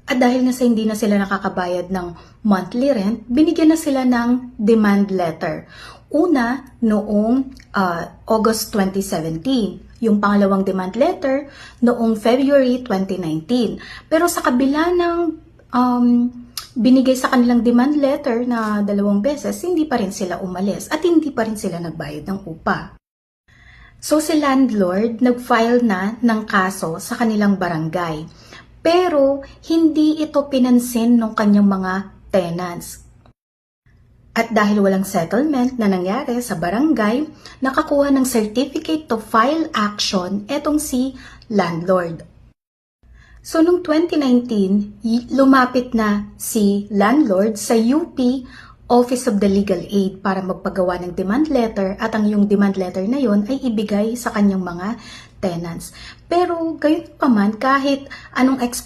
At dahil nga sa hindi na sila nakakabayad ng monthly rent, binigyan na sila ng demand letter. Una, noong August 2017. Yung pangalawang demand letter, noong February 2019. Pero sa kabila ng binigay sa kanilang demand letter na 2 beses, hindi pa rin sila umalis at hindi pa rin sila nagbayad ng upa. So si landlord nag-file na ng kaso sa kanilang barangay. Pero hindi ito pinansin ng kanyang mga tenants. At dahil walang settlement na nangyari sa barangay, nakakuha ng certificate to file action etong si landlord. So noong 2019, lumapit na si landlord sa UP Office of the Legal Aid para magpagawa ng demand letter at ang yung demand letter na yon ay ibigay sa kanyang mga tenants. Pero gayon pa man, kahit anong